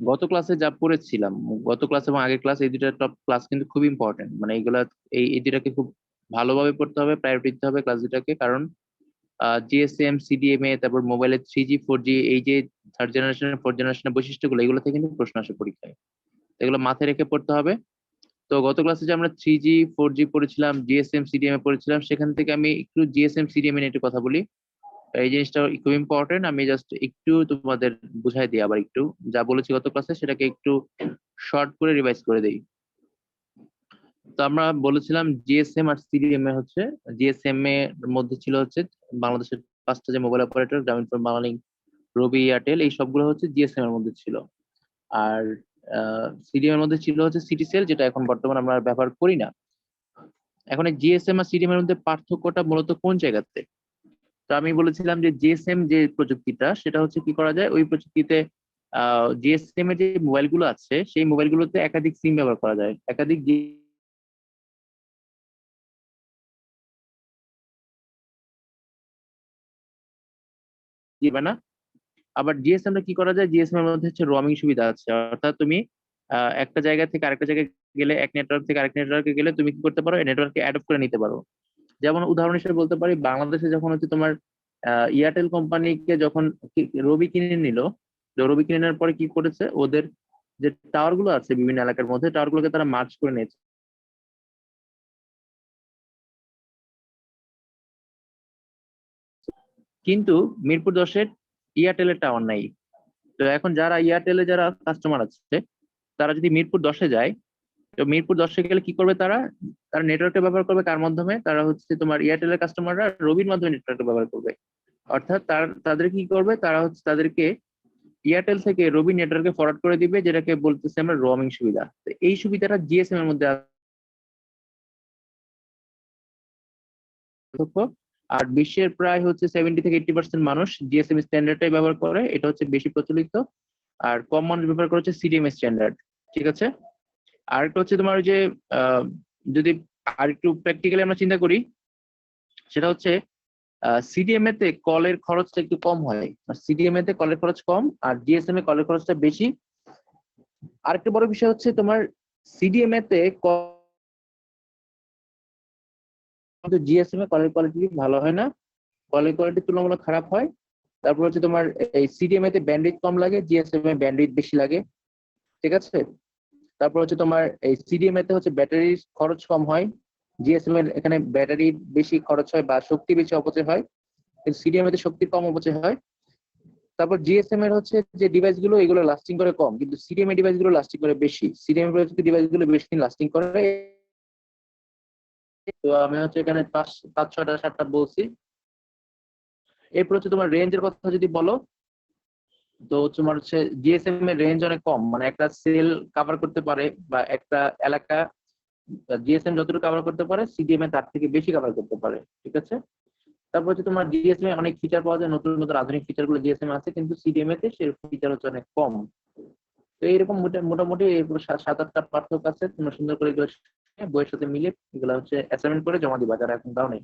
গত ক্লাসে যা পড়েছিলাম, গত ক্লাস এবং আগের ক্লাস, এই দুটা টপ ক্লাস কিন্তু খুব ইম্পর্টেন্ট। মানে এইগুলা, এই দুটাকে খুব ভালোভাবে পড়তে হবে, প্রায়োরিটি দিতে হবে ক্লাস দুটাকে। কারণ জিএসএম, সিডিএমএ, তারপর মোবাইলের 3G 4G, এই যে থার্ড জেনারেশনের, ফোর্থ জেনারেশনের বৈশিষ্ট্যগুলো, এগুলো থেকে কিন্তু প্রশ্ন আসে পরীক্ষায়। এগুলো মাথায় রেখে পড়তে হবে। তো গত ক্লাসে যে আমরা 3G 4G পড়েছিলাম, জিএসএম সিডিএমএ পড়েছিলাম, সেখান থেকে আমি একটু জিএসএম সিডিএমএ নিয়ে একটু কথা বলি। এই জিনিসটা খুব ইম্পর্টেন্ট। আমি জাস্ট একটু তোমাদের বুঝাই দিই, আবার একটু যা বলেছি গত ক্লাসে সেটাকে একটু শর্ট করে রিভাইজ করে দেই। তো আমরা বলেছিলাম জিএসএম আর সিডিএমএ হচ্ছে, জিএসএম এর মধ্যে ছিল হচ্ছে বাংলাদেশের 5টা যে মোবাইল অপারেটর, গ্রামীণফোন, বাংলালিংক, রবি, এয়ারটেল, এই সবগুলো হচ্ছে জিএসএম এর মধ্যে ছিল। আর সিডিএম এর মধ্যে ছিল হচ্ছে সিটিসেল, যেটা এখন বর্তমানে আমরা আর ব্যবহার করি না। এখন এই জিএসএম আর সিডিএম এর মধ্যে পার্থক্যটা মূলত কোন জায়গাতে? তো আমি বলেছিলাম যে জিএসএম যে প্রযুক্তিটা, সেটা হচ্ছে কি করা যায়, ওই প্রযুক্তিতে জিএসএম এর যে মোবাইল গুলো আছে, সেই মোবাইল গুলোতে একাধিক সিম ব্যবহার করা যায়, একাধিক দিবে না। আবার জিএসএম টা কি করা যায়, জিএসএম এর মধ্যে হচ্ছে রোমিং সুবিধা আছে। অর্থাৎ তুমি একটা জায়গা থেকে আরেকটা জায়গায় গেলে, এক নেটওয়ার্ক থেকে আরেক নেটওয়ার্কে গেলে তুমি কি করতে পারো, নেটওয়ার্ককে অ্যাডপ্ট করে নিতে পারো। যেমন উদাহরণ হিসেবে বলতে পারি, বাংলাদেশে যখন হচ্ছে তোমার এয়ারটেল কোম্পানিকে যখন রবি কিনে নিল, তো রবি কিনে নেওয়ার পরে কি করেছে, ওদের যে টাওয়ার গুলো আছে বিভিন্ন এলাকার মধ্যে, টাওয়ার গুলোকে তারা মার্জ করে নিয়েছে। কিন্তু মিরপুর 10-এর এয়ারটেলের টাওয়ার নাই। তো এখন যারা এয়ারটেলে যারা কাস্টমার আছে, তারা যদি মিরপুর 10-এ যায়, তো মিরপুর 10-এ গেলে কি করবে তারা, তারা নেটওয়ার্কটা ব্যবহার করবে কার মাধ্যমে, তারা হচ্ছে তোমার এয়ারটেলের কাস্টমাররা রবির মাধ্যমে নেটওয়ার্কটা ব্যবহার করবে। অর্থাৎ তাদের কি করবে, তারা হচ্ছে তাদেরকে এয়ারটেল থেকে রবি নেটওয়ার্কে ফরওয়ার্ড করে দিবে, যেটাকে বলতেছি আমরা রোমিং সুবিধা। তো এই সুবিধাটা জিএসএম এর মধ্যে পার্থক্য। আর বিশ্বের প্রায় হচ্ছে 70 থেকে 80% মানুষ জিএসএম স্ট্যান্ডার্ডটাই ব্যবহার করে, এটা হচ্ছে বেশি প্রচলিত। আর কম মানুষ ব্যবহার করে হচ্ছে সিডিএম স্ট্যান্ডার্ড। ঠিক আছে। আর একটা হচ্ছে তোমার ওই যে আহ, যদি আর একটু প্র্যাকটিক্যালি আমরা চিন্তা করি, সেটা হচ্ছে সিডিএমএ তে কলের খরচটা একটু কম হয়, আর সিডিএমএ তে কলের খরচ কম, আর জিএসএম এ কলের খরচটা বেশি। আরেকটা বড় বিষয় হচ্ছে তোমার সিডিএমএ তে কিন্তু জিএসএম এ কলের কোয়ালিটি ভালো হয় না, কলের কোয়ালিটি তুলনামূলক খারাপ হয়। তারপর হচ্ছে তোমার এই সিডিএমএ তে ব্যান্ডউইথ কম লাগে, জিএসএম এ ব্যান্ডউইথ বেশি লাগে। ঠিক আছে। তারপর হচ্ছে তোমার এই সিডিএমএ তে হচ্ছে ব্যাটারির খরচ কম হয়, জিএসএম এর এখানে ব্যাটারি বেশি খরচ হয় বা শক্তি বেশি অপচয় হয়, কিন্তু সিডিএমএ তে শক্তি কম অপচয় হয়। তারপর জিএসএম এর হচ্ছে যে ডিভাইস গুলো, এগুলো লাস্টিং করে কম, কিন্তু সিডিএমএ ডিভাইস গুলো লাস্টিং করে বেশি, সিডিএমএ ডিভাইস গুলো বেশি দিন লাস্টিং করে। তো আমি হচ্ছে এখানে 5, 6টা 7টা বলছি। এরপর হচ্ছে তোমার রেঞ্জের কথা যদি বলো, তো তোমার হচ্ছে জিএসএম এর রেঞ্জ অনেক কম, মানে একটা সেল কভার করতে পারে বা একটা এলাকা, জিএসএম যতটুকু কভার করতে পারে সিডিএম এ তার থেকে বেশি কভার করতে পারে। ঠিক আছে। তারপর হচ্ছে তোমার জিএসএম এ অনেক ফিচার পাওয়া যায়, নতুন নতুন আধুনিক ফিচার গুলো জিএসএম আছে, কিন্তু সিডিএম এ তে সে ফিচার হচ্ছে অনেক কম। তো এইরকম মোটামুটি এগুলো 7, 8টা পার্থক্য আছে। তোমরা সুন্দর করে এগুলো বইয়ের সাথে মিলে এগুলো হচ্ছে অ্যাসাইনমেন্ট করে জমা দিবা যারা এখন দাও নেই।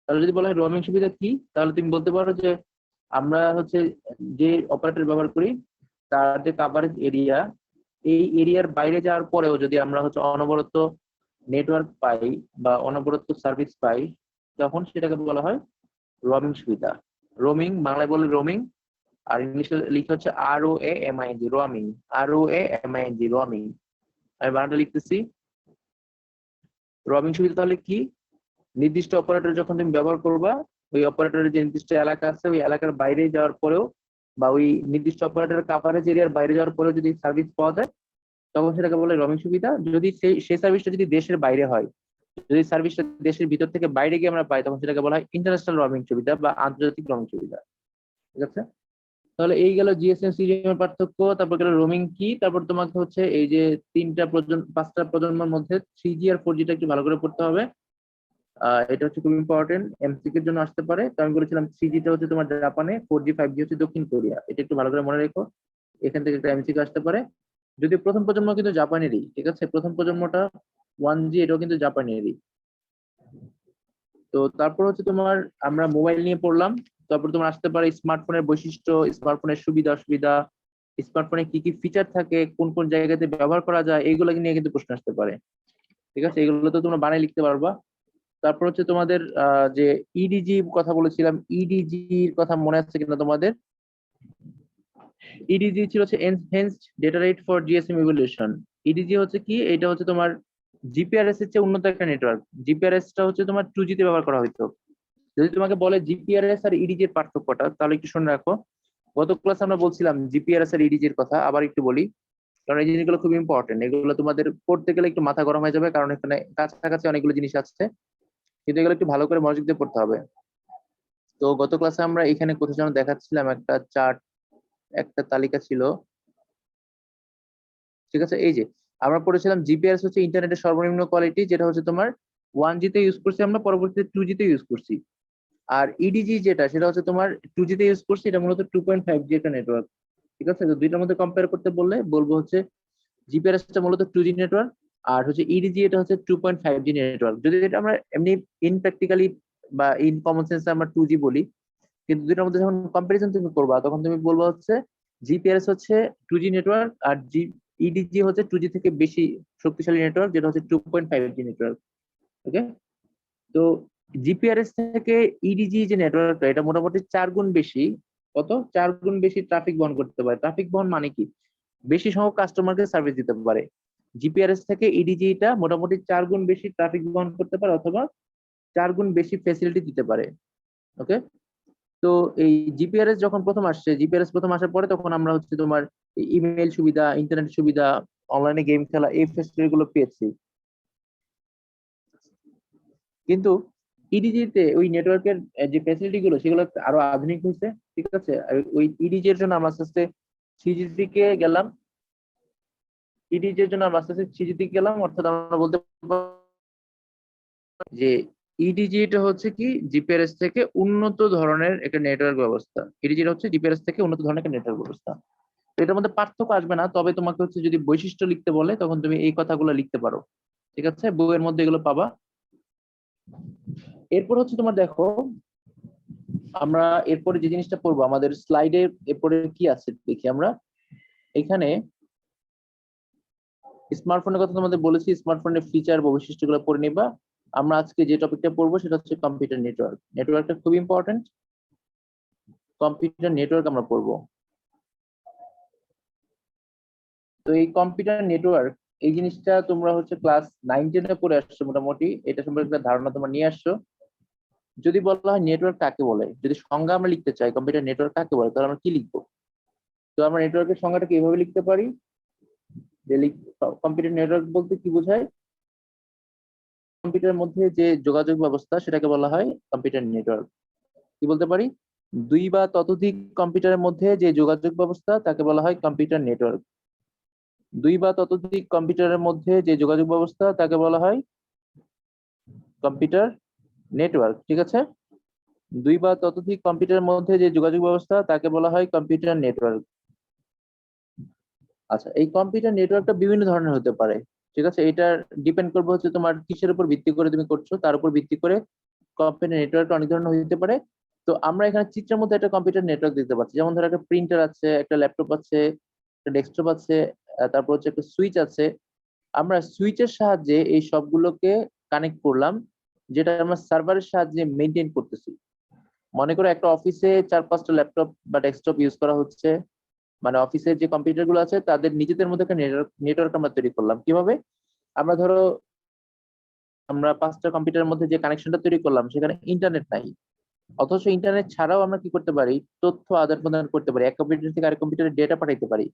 তাহলে যদি বলা হয় রোমিং সুবিধা কি, তাহলে তুমি বলতে পারো যে আমরা হচ্ছে যে অপারেটর ব্যবহার করি, তার যে কাভারেজ এরিয়া, এই এরিয়ার বাইরে যাওয়ার পরেও যদি আমরা হচ্ছে অনবরত নেটওয়ার্ক পাই বা অনবরত সার্ভিস পাই, তখন সেটাকে বলা হয় রোমিং সুবিধা। রোমিং বাংলায় বলে রোমিং, আর ইংলিশে লিখে হচ্ছে ROAMING, রোমিং। ROAMING, roaming. আমি বাংলাটা লিখতেছি। রোমিং সুবিধা তাহলে কি, নির্দিষ্ট অপারেটর যখন তুমি ব্যবহার করবা, ওই অপারেটরের যে নির্দিষ্ট এলাকা আছে, ওই এলাকার বাইরে যাওয়ার পরেও বা ওই নির্দিষ্ট অপারেটরের কাভারেজ এরিয়ার বাইরে যাওয়ার পরেও যদি সার্ভিস পাওয়া যায়, তখন সেটাকে বলে রোমিং সুবিধা। যদি সেই সার্ভিসটা যদি দেশের বাইরে হয়, যদি সার্ভিসটা দেশের ভিতর থেকে বাইরে গিয়ে আমরা পাই, তখন সেটাকে বলা হয় ইন্টারন্যাশনাল রোমিং সুবিধা বা আন্তর্জাতিক রোমিং সুবিধা। ঠিক আছে। তাহলে এই গেল জিএসএম সিডিএম এর পার্থক্য। তারপর গেল রোমিং কি, তারপর তোমাকে হচ্ছে এই যে 5টা প্রজন্মের মধ্যে 3G আর 4G টা একটু ভালো করে পড়তে হবে। এটা হচ্ছে খুব ইম্পর্টেন্ট, এমসিকিউর জন্য আসতে পারে। তো আমি বলেছিলাম 3G টা হচ্ছে তোমার জাপানে, 4G 5G হচ্ছে দক্ষিণ কোরিয়া, এটা একটু ভালো করে মনে রেখো। এখান থেকে একটা এমসিকিউ আসতে পারে। যদি প্রথম প্রজন্ম কিন্তু জাপানেরই, ঠিক আছে, প্রথম প্রজন্মটা 1G, এটাও কিন্তু জাপানেরই। তো তারপর হচ্ছে তোমার আমরা মোবাইল নিয়ে পড়লাম। তারপর তোমার আসতে পারে স্মার্টফোনের বৈশিষ্ট্য, স্মার্টফোনের সুবিধা অসুবিধা, স্মার্টফোনে কি কি ফিচার থাকে, কোন কোন জায়গাতে ব্যবহার করা যায়, এইগুলো নিয়ে কিন্তু প্রশ্ন আসতে পারে। ঠিক আছে, এগুলো তো তোমরা বানাই লিখতে পারবা। তারপর হচ্ছে তোমাদের যে ইডিজি কথা বলেছিলাম, ইডিজির কথা মনে আছে কিনা তোমাদের? ইডিজি ছিল হচ্ছে enhanced data rate for GSM evolution. EDGE হচ্ছে কি, এটা হচ্ছে তোমার জিপিআরএস এর চেয়ে উন্নত একটা নেটওয়ার্ক। জিপিআরএস টা হচ্ছে তোমার 2G তে ব্যবহার করা হইতো। যদি তোমাকে বলে জিপিআরএস আর ইডিজি এর পার্থক্যটা, তাহলে একটু শুনে রাখো। গত ক্লাসে আমরা বলছিলাম জিপিআরএস আর ইডিজি এর কথা, আবার একটু বলি, কারণ এই জিনিসগুলো খুব ইম্পর্টেন্ট। এগুলো তোমাদের পড়তে গেলে একটু মাথা গরম হয়ে যাবে, কারণ এখানে কাছাকাছি অনেকগুলো জিনিস আছে, কিন্তু এগুলো একটু ভালো করে মনোযোগ দিয়ে পড়তে হবে। তো গত ক্লাসে আমরা এখানে কোথাও যেন দেখাচ্ছিলাম একটা চার্ট, একটা তালিকা ছিল। ঠিক আছে, এই যে আমরা পড়েছিলাম জিপিআরএস হচ্ছে ইন্টারনেটের সর্বনিম্ন কোয়ালিটি, যেটা হচ্ছে তোমার 1G তে ইউজ করছি আমরা, পরবর্তীতে 2G তে ইউজ করছি। আর ইডিজি যেটা, সেটা হচ্ছে তোমার 2G তে ইউজ করছি, এটা মূলত 2.5G একটা নেটওয়ার্ক। ঠিক আছে, তো দুইটার মধ্যে কম্পেয়ার করতে বললে বলবো হচ্ছে জিপিআরএস টা মূলত 2G নেটওয়ার্ক, আর হচ্ছে ইডিজি এটা হচ্ছে 2.5G নেটওয়ার্ক। যদি এটা আমরা এমনি ইন প্র্যাকটিক্যালি বা ইন কমন সেন্সে আমরা 2G বলি, কিন্তু দুইটার মধ্যে যখন কম্পারিজন তুমি করবা, তখন তুমি বলবা হচ্ছে জিপিআরএস হচ্ছে 2G নেটওয়ার্ক, আর ইডিজি হচ্ছে 2G থেকে বেশি শক্তিশালী নেটওয়ার্ক, যেটা হচ্ছে 2.5G নেটওয়ার্ক। ওকে, তো জিপিআরএস থেকে ইডিজি যে নেটওয়ার্কটা, এটা মোটামুটি 4 গুণ বেশি। কত? 4 গুণ বেশি ট্রাফিক বহন করতে পারে। ট্রাফিক বহন মানে কি? বেশি সংখ্যক কাস্টমারকে সার্ভিস দিতে পারে। জিপিআরএস থেকে ইডিজি টা মোটামুটি 4 গুণ বেশি ট্রাফিক বহন করতে পারে, অথবা 4 গুণ বেশি ফেসিলিটি দিতে পারে। ওকে, তো এই জিপিআরএস যখন প্রথম আসছে, জিপিআরএস প্রথম আসার পরে তখন আমরা হচ্ছে তোমার ইমেল সুবিধা, ইন্টারনেট সুবিধা, অনলাইনে গেম খেলা, এই ফেসিলিটি গুলো পেয়েছি। কিন্তু ইডিজি তে ওই নেটওয়ার্কের যে ফ্যাসিলিটি গুলো, সেগুলো আরো আধুনিক হয়েছে। ঠিক আছে, আর ওই ইডিজি এর জন্য আমরা আস্তে আস্তে 3G দিকে গেলাম। ইডিজি এর জন্য আমরা আস্তে আস্তে 3G দিকে গেলাম, অর্থাৎ আমরা বলতে পারি যে ইডিজি টা হচ্ছে কি জিপিআরএস থেকে উন্নত ধরনের একটা নেটওয়ার্ক ব্যবস্থা। ইডিজি হচ্ছে জিপিআরএস থেকে উন্নত ধরনের একটা নেটওয়ার্ক ব্যবস্থা। তো এটার মধ্যে পার্থক্য আসবে না, তবে তোমাকে হচ্ছে যদি বৈশিষ্ট্য লিখতে বলে, তখন তুমি এই কথাগুলো লিখতে পারো। ঠিক আছে, বইয়ের মধ্যে এগুলো পাবা। এরপর হচ্ছে তোমার দেখো, আমরা এরপরে যে জিনিসটা পড়বো আমাদের স্লাইডে, এরপরে কি আছে দেখি আমরা। এখানে স্মার্টফোনের কথা তোমাদের বলেছি, স্মার্টফোনের ফিচার বৈশিষ্ট্যগুলো পড়ে নিবা। আমরা আজকে যে টপিকটা পড়বো সেটা হচ্ছে কম্পিউটার নেটওয়ার্ক। নেটওয়ার্কটা খুব ইম্পর্টেন্ট, কম্পিউটার নেটওয়ার্ক আমরা পড়বো। তো এই কম্পিউটার নেটওয়ার্ক, এই জিনিসটা তোমরা হচ্ছে ক্লাস 9-10 পড়ে আসছো মোটামুটি, এটা সম্পর্কে একটা ধারণা তোমরা নিয়ে আসছো। যদি বলা হয় নেটওয়ার্ক কাকে বলে, যদি সংজ্ঞা আমরা লিখতে চাই কম্পিউটার নেটওয়ার্ক কাকে বলে, তাহলে আমরা কি লিখবো? তো আমরা নেটওয়ার্কের সংজ্ঞাটাকে এইভাবে লিখতে পারি যে, কম্পিউটার নেটওয়ার্ক বলতে কি বোঝায়? কম্পিউটারের মধ্যে যে যোগাযোগ ব্যবস্থা, সেটাকে বলা হয় কম্পিউটার নেটওয়ার্ক। কি বলতে পারি? দুই বা ততোধিক কম্পিউটারের মধ্যে যে যোগাযোগ ব্যবস্থা, তাকে বলা হয় কম্পিউটার নেটওয়ার্ক। দুই বা ততোধিক কম্পিউটারের মধ্যে যে যোগাযোগ ব্যবস্থা, তাকে বলা হয় কম্পিউটার নেটওয়ার্ক। ঠিক আছে, দুই বা ততোধিক কম্পিউটারের মধ্যে যে যোগাযোগ ব্যবস্থা, তাকে বলা হয় কম্পিউটার নেটওয়ার্ক। আচ্ছা, এই কম্পিউটার নেটওয়ার্কটা বিভিন্ন ধরনের হতে পারে। ঠিক আছে, এটা ডিপেন্ড করবে হচ্ছে তোমার কিসের উপর ভিত্তি করে তুমি করছো, তার উপর ভিত্তি করে কম্পিউটার নেটওয়ার্ক অনেক ধরনের হতে পারে। তো আমরা এখানে চিত্রের মধ্যে একটা কম্পিউটার নেটওয়ার্ক দিতে পারছি, যেমন ধরো একটা প্রিন্টার আছে, একটা ল্যাপটপ আছে, একটা ডেস্কটপ আছে, তারপর হচ্ছে একটা সুইচ আছে। আমরা সুইচের সাহায্যে এই সবগুলোকে কানেক্ট করলাম, যেটা আমরা সার্ভারের সাহায্যে মেনটেন করতেছি। মনে করো একটা অফিসে 4-5টা ল্যাপটপ বা ডেস্কটপ ইউজ করা হচ্ছে, মানে অফিসের যে কম্পিউটার গুলো আছে তাদের নিজেদের মধ্যে একটা নেটওয়ার্ক আমরা তৈরি করলাম। কিভাবে? আমরা ধরো আমরা 5টা কম্পিউটারের মধ্যে যে কানেকশনটা তৈরি করলাম, সেখানে ইন্টারনেট নাই, অথচ ইন্টারনেট ছাড়াও আমরা কি করতে পারি? তথ্য আদান প্রদান করতে পারি, এক কম্পিউটার থেকে আরেক কম্পিউটারে ডেটা পাঠাইতে পারি,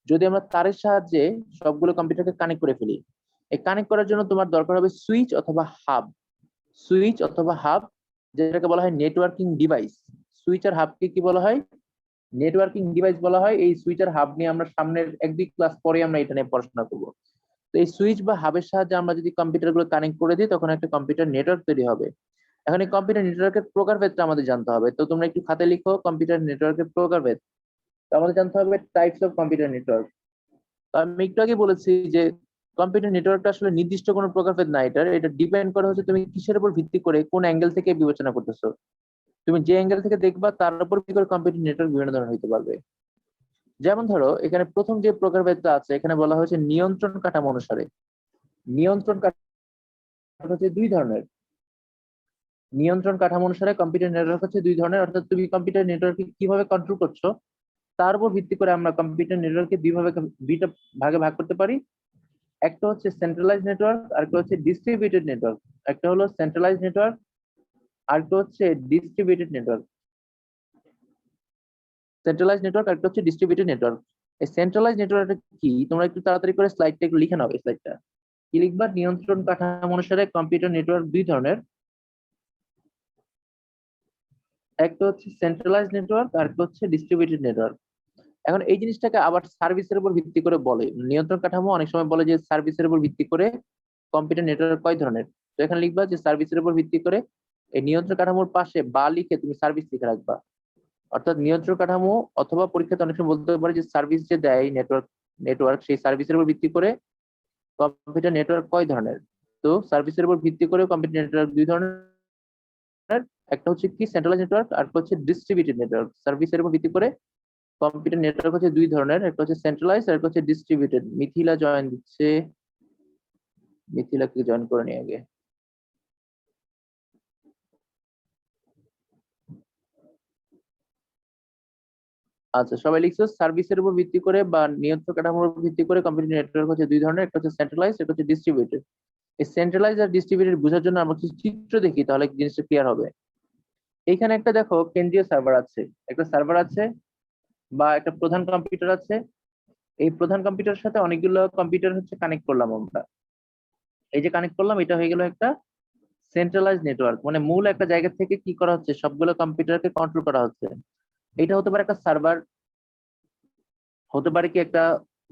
যদি আমরা তারের সাহায্যে সবগুলো কম্পিউটারকে কানেক্ট করে ফেলি। এই কানেক্ট করার জন্য তোমার দরকার হবে সুইচ অথবা হাব। সুইচ অথবা হাব, যেটাকে বলা হয় নেটওয়ার্কিং ডিভাইস। সুইচ আর হাবকে কি বলা হয়? নেটওয়ার্কিং ডিভাইস বলা হয়। এই সুইচ আর হাব নিয়ে আমরা সামনের 1-2 ক্লাস পরে আমরা এটা নিয়ে পড়াশোনা করবো। তো এই সুইচ বা হাবের সাহায্যে আমরা যদি কম্পিউটার গুলো কানেক্ট করে দিই, তখন একটা কম্পিউটার নেটওয়ার্ক তৈরি হবে। এখন এই কম্পিউটার নেটওয়ার্কের প্রকারভেদটা আমাদের জানতে হবে। তো তোমরা একটু খাতায় লিখো কম্পিউটার নেটওয়ার্কের প্রকারভেদ। তো আমাদের জানতে হবে টাইপস অফ কম্পিউটার নেটওয়ার্ক। আমি একটু আগে বলেছি যে কম্পিউটার নেটওয়ার্কটা আসলে নির্দিষ্ট কোনো প্রকারভেদ না, এটা ডিপেন্ড করে হচ্ছে তুমি কিসের উপর ভিত্তি করে কোন অ্যাঙ্গেল থেকে বিবেচনা করতেছো। তুমি যে অ্যাঙ্গেল থেকে দেখবা তার উপর ভিত্তি করে কম্পিউটার নেটওয়ার্ক বিভিন্ন ধরনের হতে পারবে। যেমন ধরো এখানে প্রথম যে প্রকারভেদটা আছে এখানে বলা হয়েছে নিয়ন্ত্রণ কাঠামো অনুসারে। নিয়ন্ত্রণ কাঠামো হচ্ছে দুই ধরনের। নিয়ন্ত্রণ কাঠামো অনুসারে কম্পিউটার নেটওয়ার্ক হচ্ছে দুই ধরনের, অর্থাৎ তুমি কম্পিউটার নেটওয়ার্ককে কিভাবে কন্ট্রোল করছো তার উপর ভিত্তি করে আমরা কম্পিউটার নেটওয়ার্ককে দুইটা ভাগে ভাগ করতে পারি। একটা হচ্ছে সেন্ট্রালাইজ নেটওয়ার্ক আর একটা হচ্ছে ডিস্ট্রিবিউটেড নেটওয়ার্ক। একটা হলো সেন্ট্রালাইজ নেটওয়ার্ক আর একটা হচ্ছে ডিস্ট্রিবিউটেড নেটওয়ার্ক। সেন্ট্রালাইজ নেটওয়ার্ক আর একটা হচ্ছে ডিস্ট্রিবিউটেড নেটওয়ার্ক। এই সেন্ট্রালাইজ নেটওয়ার্কটা কি তোমরা একটু তাড়াতাড়ি করে স্লাইডটা একটু লিখে নাও। এই স্লাইডটা কি লিখবা? নিয়ন্ত্রণ কাঠামো অনুসারে কম্পিউটার নেটওয়ার্ক দুই ধরনের, একটা হচ্ছে সেন্ট্রালাইজ নেটওয়ার্ক আর একটা হচ্ছে ডিস্ট্রিবিউটেড নেটওয়ার্ক। এখন এই জিনিসটাকে আবার সার্ভিসের উপর ভিত্তি করে বলে। নিয়ন্ত্রণ কাঠামো অনেক সময় বলে যে সার্ভিসের উপর ভিত্তি করে কম্পিউটার নেটওয়ার্ক কয় ধরনের। তো এখানে লিখবা যে সার্ভিসের উপর ভিত্তি করে। এই নিয়ন্ত্রণ কাঠামোর পাশে বা লিখে তুমি সার্ভিস লিখে রাখবা। অর্থাৎ নিয়ন্ত্রণ কাঠামো অথবা পরীক্ষাতে অনেক সময় বলতে পারে যে সার্ভিস যে দেয় নেটওয়ার্ক সেই সার্ভিসের উপর ভিত্তি করে কম্পিউটার নেটওয়ার্ক কয় ধরনের। তো সার্ভিসের উপর ভিত্তি করে কম্পিউটার নেটওয়ার্ক দুই ধরনের, একটা হচ্ছে কি সেন্ট্রালাইজ নেটওয়ার্ক আর একটা হচ্ছে ডিস্ট্রিবিউটেড নেটওয়ার্ক। সার্ভিসের উপর ভিত্তি করে কম্পিউটার নেটওয়ার্ক হচ্ছে দুই ধরনের, একটা হচ্ছে সেন্ট্রালাইজ আর একটা হচ্ছে ডিস্ট্রিবিউটেড। মিথিলা জয়েন দিচ্ছে, মিথিলাকে জয়েন করে নিয়ে আগে। আচ্ছা সবাই লিখছো সার্ভিসের উপর ভিত্তি করে বা নিয়ন্ত্রণ কাঠামোর উপর ভিত্তি করে কম্পিউটার নেটওয়ার্ক হচ্ছে দুই ধরনের, একটা হচ্ছে সেন্ট্রালাইজ একটা হচ্ছে ডিস্ট্রিবিউটেড। এই সেন্ট্রালাইজ আর ডিস্ট্রিবিউটেড বোঝার জন্য আমরা কিছু চিত্র দেখি তাহলে জিনিসটা ক্লিয়ার হবে। এইখানে একটা দেখো কেন্দ্রীয় সার্ভার আছে, একটা সার্ভার আছে বা একটা প্রধান কম্পিউটার আছে। এই প্রধান কম্পিউটারের সাথে অনেকগুলো কম্পিউটার হচ্ছে কানেক্ট করলাম আমরা। এই যে কানেক্ট করলাম এটা হয়ে গেল একটা সেন্ট্রালাইজ নেটওয়ার্ক, মানে মূল একটা জায়গা থেকে কি করা হচ্ছে সবগুলো কম্পিউটারকে কন্ট্রোল করা হচ্ছে। এটা হতে পারে একটা সার্ভার, হতে পারে কি একটা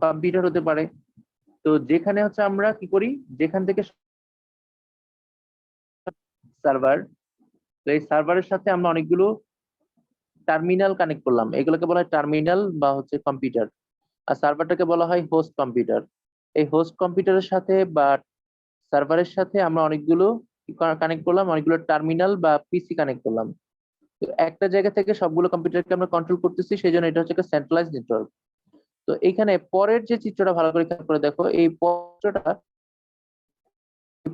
কম্পিউটার হতে পারে। তো যেখানে হচ্ছে আমরা কি করি, যেখান থেকে সার্ভার, তো এই সার্ভারের সাথে আমরা অনেকগুলো টার্মিনাল কানেক্ট করলাম, এগুলোকে বলা হয় টার্মিনাল বা হচ্ছে কম্পিউটার। আর সার্ভারটাকে বলা হয় হোস্ট কম্পিউটার। এই হোস্ট কম্পিউটারের সাথে বা সার্ভারের সাথে আমরা অনেকগুলো কানেক্ট করলাম, অনেকগুলো টার্মিনাল বা পিসি কানেক্ট করলাম। তো একটা জায়গা থেকে সবগুলো কম্পিউটারকে আমরা কন্ট্রোল করতেছি, সেই জন্য এটা হচ্ছে একটা সেন্ট্রালাইজ নেটওয়ার্ক। তো এখানে পরের যে চিত্রটা ভালো করে খেয়াল করে দেখো, এই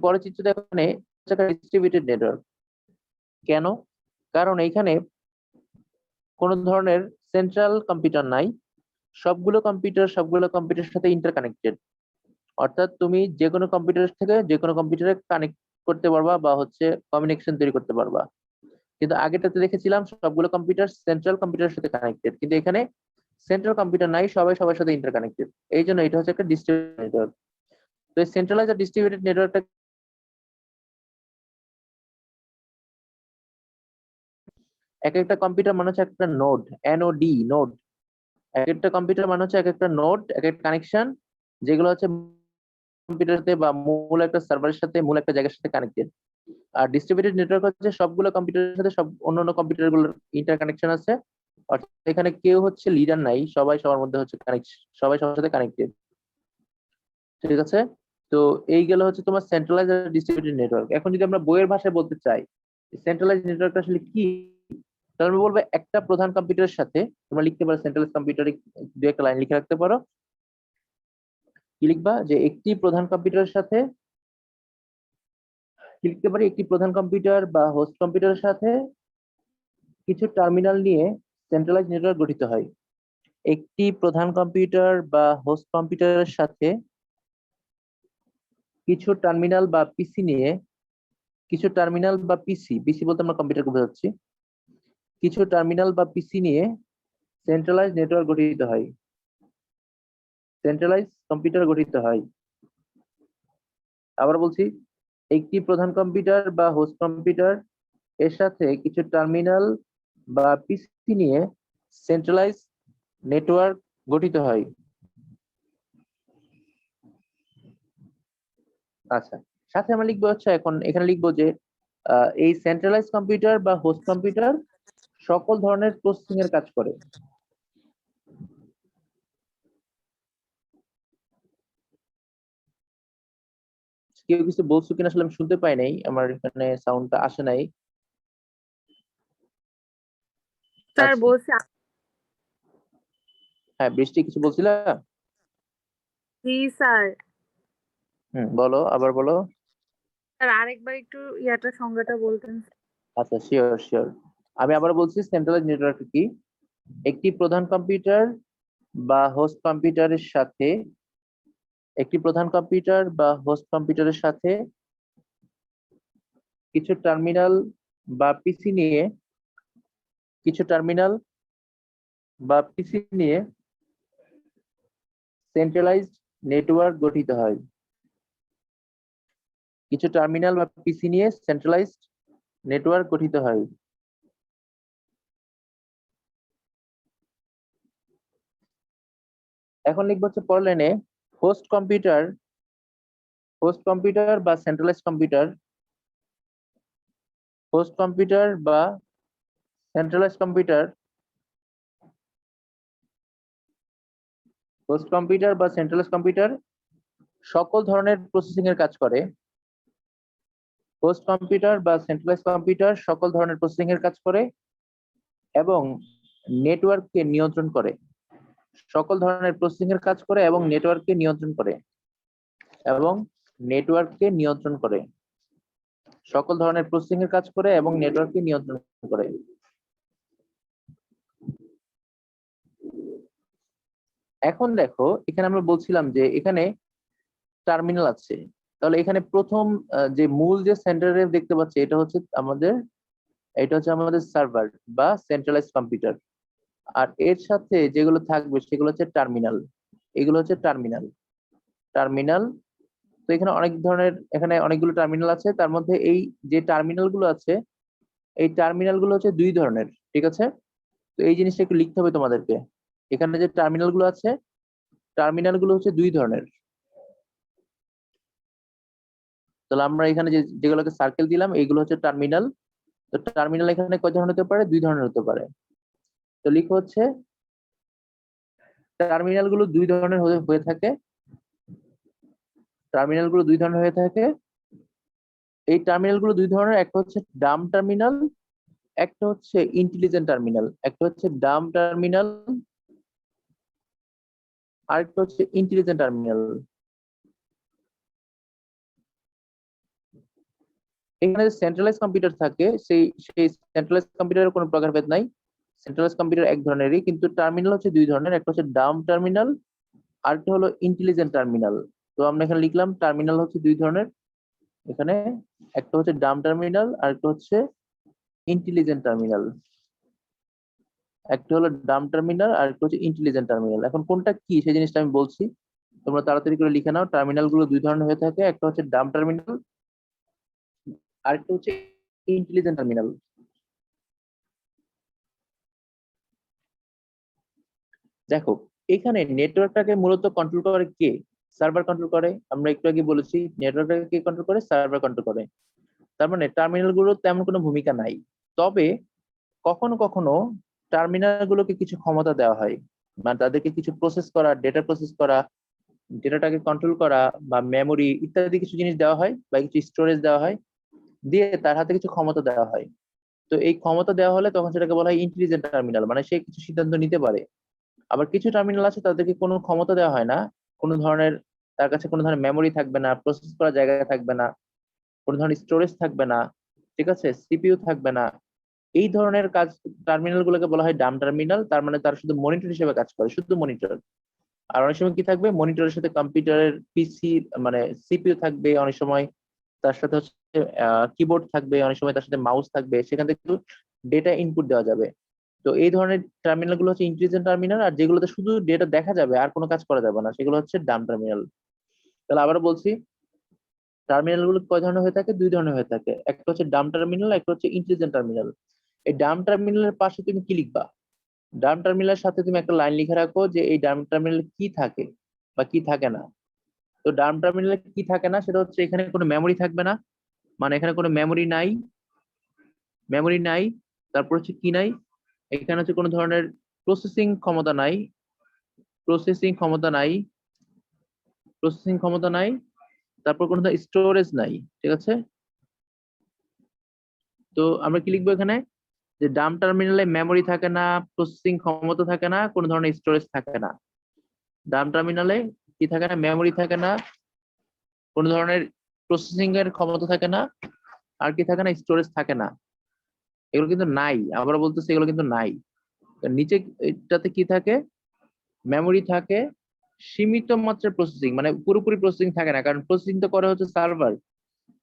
পরের চিত্র দেখো, এখানে ডিস্ট্রিবিউটেড নেটওয়ার্ক। কেন? কারণ এইখানে কোন ধরনের সেন্ট্রাল কম্পিউটার নাই, সবগুলো কম্পিউটারের সাথে ইন্টারকানেক্টেড। অর্থাৎ তুমি যে কোনো কম্পিউটার থেকে যে কোনো কম্পিউটারে কানেক্ট করতে পারবা বা হচ্ছে কমিউনিকেশন তৈরি করতে পারবা। কিন্তু আগেটাতে দেখেছিলাম সবগুলো কম্পিউটার সেন্ট্রাল কম্পিউটারের সাথে কানেক্টেড, কিন্তু এখানে সেন্ট্রাল কম্পিউটার নাই, সবাই সবার সাথে ইন্টারকানেক্টেড। এই জন্য এটা হচ্ছে একটা ডিস্ট্রিবিউটেড নেটওয়ার্ক। তো এই সেন্ট্রালাইজ আর ডিস্ট্রিবিউটেড নেটওয়ার্কটা এক একটা কম্পিউটার মানে হচ্ছে একটা নোড, এনওডি নোড। এক একটা কম্পিউটার মানে হচ্ছে এক একটা নোড, এক একটা কানেকশন, যেগুলো হচ্ছে কম্পিউটারতে বা মূল একটা সার্ভারের সাথে মূল একটা জায়গার সাথে কানেক্টেড। আর ডিস্ট্রিবিউটেড নেটওয়ার্ক হচ্ছে সবগুলো কম্পিউটারের সাথে সব অন্যান্য কম্পিউটার গুলোর ইন্টারকানেকশন আছে। অর্থাৎ এখানে কেউ হচ্ছে লিডার নাই, সবাই সবার মধ্যে হচ্ছে কানেক্ট, সবাই সবার সাথে কানেক্টেড। ঠিক আছে? তো এই গেল হচ্ছে তোমার সেন্ট্রালাইজ আর ডিস্ট্রিবিউটেড নেটওয়ার্ক। এখন যদি আমরা বইয়ের ভাষায় বলতে চাই সেন্ট্রালাইজ নেটওয়ার্ক আসলে কি, তাহলে আমরা বলবো একটা প্রধান কম্পিউটারের সাথে, তোমরা লিখতে পারো সেন্ট্রালাইজ কম্পিউটারে দু একটা লাইন লিখে রাখতে পারো। কি লিখবা যে একটি প্রধান কম্পিউটারের সাথে, কি লিখতে পারি, একটি প্রধান কম্পিউটার বা হোস্ট কম্পিউটারের সাথে কিছু টার্মিনাল নিয়ে সেন্ট্রালাইজ নেটওয়ার্ক গঠিত হয়। একটি প্রধান কম্পিউটার বা হোস্ট কম্পিউটারের সাথে কিছু টার্মিনাল বা পিসি নিয়ে, কিছু টার্মিনাল বা পিসি, পিসি বলতে আমরা কম্পিউটারকে বোঝাচ্ছি, কিছু টার্মিনাল বা পিসি নিয়ে সেন্ট্রালাইজ নেটওয়ার্ক গঠিত হয়, সেন্ট্রালাইজ কম্পিউটার গঠিত হয়। আবার বলছি, একটি প্রধান কম্পিউটার বা হোস্ট কম্পিউটার এর সাথে কিছু টার্মিনাল বা পিসি নিয়ে সেন্ট্রালাইজ নেটওয়ার্ক গঠিত হয়। আচ্ছা, সাথে আমরা লিখবো হচ্ছে, এখন এখানে লিখবো যে এই সেন্ট্রালাইজ কম্পিউটার বা হোস্ট কম্পিউটার সকল ধরনের প্রসেসিং এর কাজ করে। কেউ কিছু বলছো কিনা আসলে আমি শুনতে পাই নাই, আমার এখানে সাউন্ডটা আসে নাই। স্যার আচ্ছা, বলছি হ্যাঁ বৃষ্টি, কিছু বলছিলা? জি স্যার। বলো, আবার বলো। স্যার আরেকবার একটু সংজ্ঞাটা বলতেন। আচ্ছা, শিওর শিওর। আমি আবার বলছি, সেন্ট্রালাইজ নেটওয়ার্ক কি। একটি প্রধান কম্পিউটার বা হোস্ট কম্পিউটারের সাথে একটি প্রধান কম্পিউটার বা হোস্ট কম্পিউটারের সাথে কিছু টার্মিনাল বা পিসি নিয়ে কিছু টার্মিনাল বা পিসি নিয়ে সেন্ট্রালাইজড নেটওয়ার্ক গঠিত হয়। কিছু টার্মিনাল বা পিসি নিয়ে সেন্ট্রালাইজড নেটওয়ার্ক গঠিত হয়। এখন লিখবো হচ্ছে পরের লাইনে, হোস্ট কম্পিউটার হোস্ট কম্পিউটার বা সেন্ট্রালাইজড কম্পিউটার হোস্ট কম্পিউটার বা সেন্ট্রালাইজড কম্পিউটার হোস্ট কম্পিউটার বা সেন্ট্রালাইজড কম্পিউটার সকল ধরনের প্রসেসিং এর কাজ করে। হোস্ট কম্পিউটার বা সেন্ট্রালাইজড কম্পিউটার সকল ধরনের প্রসেসিং এর কাজ করে এবং নেটওয়ার্ককে নিয়ন্ত্রণ করে। সকল ধরনের প্রসেসিং এর কাজ করে এবং নেটওয়ার্ককে নিয়ন্ত্রণ করে এবং নেটওয়ার্ককে নিয়ন্ত্রণ করে। সকল ধরনের প্রসেসিং এর কাজ করে এবং নেটওয়ার্ককে নিয়ন্ত্রণ করে। এখন দেখো, এখানে আমরা বলছিলাম যে এখানে টার্মিনাল আছে। তাহলে এখানে প্রথম যে মূল যে সেন্টারে দেখতে পাচ্ছি, এটা হচ্ছে আমাদের সার্ভার বা সেন্ট্রালাইজড কম্পিউটার। আর এর সাথে যেগুলো থাকবে সেগুলো হচ্ছে টার্মিনাল। এগুলো হচ্ছে টার্মিনাল। টার্মিনাল। তো এখানে অনেকগুলো টার্মিনাল আছে। তার মধ্যে এই যে টার্মিনাল গুলো আছে, এই টার্মিনাল গুলো হচ্ছে দুই ধরনের, ঠিক আছে? তো এই জিনিসটা একটু লিখতে হবে তোমাদেরকে। এখানে যে টার্মিনাল গুলো আছে, টার্মিনাল গুলো হচ্ছে দুই ধরনের। তাহলে আমরা এখানে যেগুলোকে সার্কেল দিলাম, এইগুলো হচ্ছে টার্মিনাল। তো টার্মিনাল এখানে কয় ধরনের হতে পারে? দুই ধরনের হতে পারে। তো লিখো হচ্ছে টার্মিনাল গুলো দুই ধরনের হয়ে থাকে। টার্মিনাল গুলো দুই ধরনের হয়ে থাকে। এই টার্মিনাল গুলো দুই ধরনের, একটা হচ্ছে ডাম টার্মিনাল, একটা হচ্ছে ইন্টেলিজেন্ট টার্মিনাল। একটা হচ্ছে ডাম টার্মিনাল, আর একটা হচ্ছে ইন্টেলিজেন্ট টার্মিনাল। এখানে সেন্ট্রালাইজ কম্পিউটার থাকে, সেই সেন্ট্রালাইজ কম্পিউটারের কোনো প্রকারভেদ নাই। সেন্ট্রালাইজ কম্পিউটার এক ধরনেরই, কিন্তু টার্মিনাল হচ্ছে দুই ধরনের। একটা হচ্ছে ডাম টার্মিনাল, আর একটা হলো ইন্টেলিজেন্ট টার্মিনাল। তো আমরা এখানে লিখলাম টার্মিনাল হচ্ছে দুই ধরনের। এখানে একটা হচ্ছে ডাম টার্মিনাল, আর একটা হচ্ছে ইন্টেলিজেন্ট টার্মিনাল। একটা হলো ডাম টার্মিনাল, আর একটা হচ্ছে ইন্টেলিজেন্ট টার্মিনাল। এখন কোনটা কি সেই জিনিসটা আমি বলছি, তোমরা তাড়াতাড়ি করে লিখে নাও। টার্মিনাল গুলো দুই ধরনের হয়ে থাকে, একটা হচ্ছে ডাম টার্মিনাল, আর একটা হচ্ছে ইন্টেলিজেন্ট টার্মিনাল। দেখো, এখানে নেটওয়ার্কটাকে মূলত কন্ট্রোল করে কে? সার্ভার কন্ট্রোল করে। আমরা একটু আগে বলেছি নেটওয়ার্কটাকে কে কন্ট্রোল করে? সার্ভার কন্ট্রোল করে। তার মানে টার্মিনাল গুলো তেমন কোনো ভূমিকা নাই। তবে কখনো কখনো টার্মিনাল গুলোকে কিছু ক্ষমতা দেওয়া হয়, মানে তাদেরকে কিছু প্রসেস করা, ডেটা প্রসেস করা, ডেটাটাকে কন্ট্রোল করা, বা মেমোরি ইত্যাদি কিছু জিনিস দেওয়া হয়, বা কিছু স্টোরেজ দেওয়া হয়, দিয়ে তার হাতে কিছু ক্ষমতা দেওয়া হয়। তো এই ক্ষমতা দেওয়া হলে তখন সেটাকে বলা হয় ইন্টেলিজেন্ট টার্মিনাল, মানে সে কিছু সিদ্ধান্ত নিতে পারে। আবার কিছু টার্মিনাল আছে তাদেরকে কোনো ক্ষমতা দেওয়া হয় না, কোনো ধরনের, তার কাছে কোনো ধরনের মেমোরি থাকবে না, প্রসেস করার জায়গা থাকবে না, কোনো ধরনের স্টোরেজ থাকবে না, ঠিক আছে, সিপিইউ থাকবে না। এই ধরনের কাজ টার্মিনাল গুলোকে বলা হয় ডাম টার্মিনাল। তার মানে তার শুধু মনিটর হিসেবে কাজ করে, শুধু মনিটর। আর অনেক সময় কি থাকবে, মনিটরের সাথে কম্পিউটারের পিসি মানে সিপিইউ থাকবে, অনেক সময় তার সাথে হচ্ছে কিবোর্ড থাকবে, অনেক সময় তার সাথে মাউস থাকবে, সেখান থেকে ডেটা ইনপুট দেওয়া যাবে। তো এই ধরনের টার্মিনাল গুলো হচ্ছে ইন্টেলিজেন্ট টার্মিনাল। আর যেগুলোতে শুধু ডেটা দেখা যাবে আর কোনো কাজ করা যাবে না, সেগুলো হচ্ছে ডাম টার্মিনাল। তাহলে আবার বলছি, টার্মিনাল গুলো কয় ধরনের হয়ে থাকে? দুই ধরনের হয়ে থাকে। একটা হচ্ছে ডাম টার্মিনাল, একটা হচ্ছে ইন্টেলিজেন্ট টার্মিনাল। এই ডাম টার্মিনালের পাশে তুমি কি লিখবা? ডাম টার্মিনালের সাথে তুমি একটা লাইন লিখে রাখো যে এই ডাম টার্মিনালে কি থাকে বা কি থাকে না। তো ডাম টার্মিনালে কি থাকে না সেটা হচ্ছে, এখানে কোনো মেমোরি থাকবে না, মানে এখানে কোনো মেমোরি নাই। মেমোরি নাই। তারপর হচ্ছে কি নাই? এখানে হচ্ছে কোনো ধরনের প্রসেসিং ক্ষমতা নাই। প্রসেসিং ক্ষমতা নাই। প্রসেসিং ক্ষমতা নাই। তারপর কোনো স্টোরেজ নাই, ঠিক আছে? তো আমরা কি লিখবো এখানে? যে ডাম টার্মিনালে মেমোরি থাকে না, প্রসেসিং ক্ষমতা থাকে না, কোনো ধরনের স্টোরেজ থাকে না। ডাম টার্মিনালে কি থাকে না, মেমোরি থাকে না, কোনো ধরনের প্রসেসিং এর ক্ষমতা থাকে না, আর কি থাকে না, স্টোরেজ থাকে না। এগুলো কিন্তু নাই, আবার বলতেছি এগুলো কিন্তু নাই। নিচে এটাতে কি থাকে, মেমোরি থাকে, সীমিত মাত্রার প্রসেসিং, মানে পুরোপুরি প্রসেসিং থাকে না, কারণ প্রসেসিং তো করে হচ্ছে সার্ভার।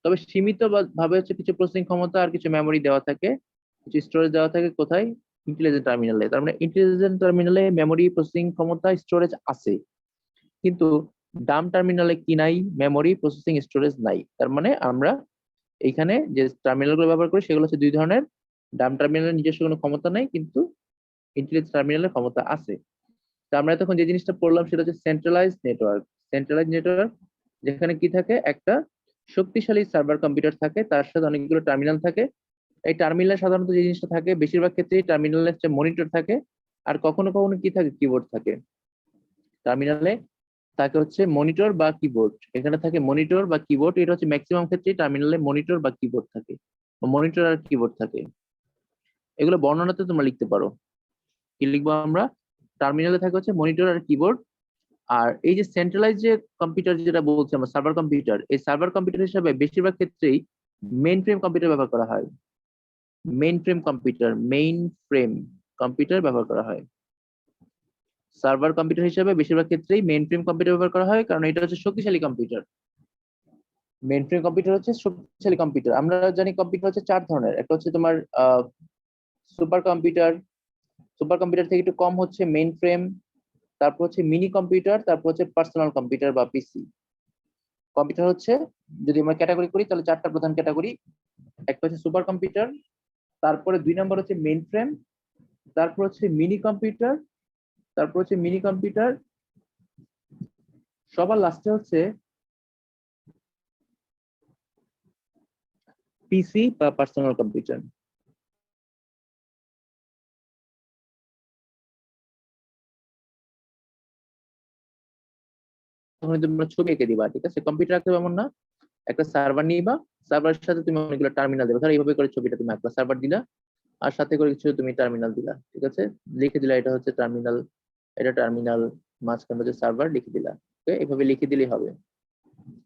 তবে সীমিত ভাবে হচ্ছে কিছু প্রসেসিং ক্ষমতা আর কিছু মেমোরি দেওয়া থাকে, কিছু স্টোরেজ দেওয়া থাকে কোথায়, ইন্টেলিজেন্ট টার্মিনালে। তার মানে ইন্টেলিজেন্ট টার্মিনালে মেমোরি, প্রসেসিং ক্ষমতা, স্টোরেজ আছে, কিন্তু ডাম টার্মিনালে কি নাই, মেমোরি, প্রসেসিং, স্টোরেজ নাই। তার মানে আমরা এইখানে যে টার্মিনাল গুলো ব্যবহার করি সেগুলো হচ্ছে দুই ধরনের। ডাম টার্মিনালের নিজস্ব কোনো ক্ষমতা নাই, কিন্তু ইন্টেলিজেন্ট টার্মিনালের ক্ষমতা আছে। তো আমরা তখন যে জিনিসটা পড়লাম সেটা হচ্ছে সেন্ট্রালাইজ নেটওয়ার্ক। সেন্ট্রালাইজ নেটওয়ার্ক যেখানে কি থাকে, একটা শক্তিশালী সার্ভার কম্পিউটার থাকে, তার সাথে অনেকগুলো টার্মিনাল থাকে। এই টার্মিনালে সাধারণত যে জিনিসটা থাকে, বেশিরভাগ ক্ষেত্রেই টার্মিনালে হচ্ছে মনিটর থাকে, আর কখনো কখনো কি থাকে, কিবোর্ড থাকে। টার্মিনালে থাকে হচ্ছে মনিটর বা কিবোর্ড, এখানে থাকে মনিটর বা কিবোর্ড। এটা হচ্ছে ম্যাক্সিমাম ক্ষেত্রেই টার্মিনালে মনিটর বা কিবোর্ড থাকে, মনিটর আর কিবোর্ড থাকে। এগুলো বর্ণনাতে তোমরা লিখতে পারো। কি লিখবো আমরা, টার্মিনালে থাকে হচ্ছে মনিটর আর কিবোর্ড। আর এই যে সেন্ট্রালাইজ যে কম্পিউটার যেটা বলছি আমরা, সার্ভার কম্পিউটার, এই সার্ভার কম্পিউটার হিসাবে বেশিরভাগ ক্ষেত্রেই মেইন ফ্রেম কম্পিউটার ব্যবহার করা হয়। মেইন ফ্রেম কম্পিউটার ব্যবহার করা হয় সার্ভার কম্পিউটার হিসাবে। বেশিরভাগ ক্ষেত্রেই মেইন ফ্রেম কম্পিউটার ব্যবহার করা হয়, কারণ এটা হচ্ছে শক্তিশালী কম্পিউটার। মেইন ফ্রেম কম্পিউটার হচ্ছে শক্তিশালী কম্পিউটার। আমরা জানি কম্পিউটার হচ্ছে চার ধরনের। একটা হচ্ছে তোমার সুপার কম্পিউটার, সুপার কম্পিউটার থেকে একটু কম হচ্ছে মেইন ফ্রেম, তারপর হচ্ছে মিনি কম্পিউটার, তারপর হচ্ছে পার্সোনাল কম্পিউটার বা পিসি। কম্পিউটার হচ্ছে, যদি আমরা ক্যাটাগরি করি তাহলে চারটা প্রধান ক্যাটাগরি। একটা হচ্ছে সুপার কম্পিউটার, তারপরে দুই নম্বর হচ্ছে মেইন ফ্রেম, তারপর হচ্ছে মিনি কম্পিউটার, তারপর হচ্ছে মিনি কম্পিউটার, সবার লাস্টে হচ্ছে পিসি বা পার্সোনাল কম্পিউটার। তখন তোমরা ছবি এঁকে দিবা, ঠিক আছে? কম্পিউটার রাখতে এমন না, একটা সার্ভার নিবা, সার্ভারের সাথে তুমি অনেকগুলো টার্মিনাল দেবে। ধরো এইভাবে করে ছবিটা তুমি আঁকলা, সার্ভার দিলা, আর সাথে করে কিছু তুমি টার্মিনাল দিলা, ঠিক আছে? লিখে দিলা এটা হচ্ছে টার্মিনাল, এটা টার্মিনাল, মাঝখানে হচ্ছে সার্ভার, লিখে দিলা। ওকে, এভাবে লিখে দিলেই হবে।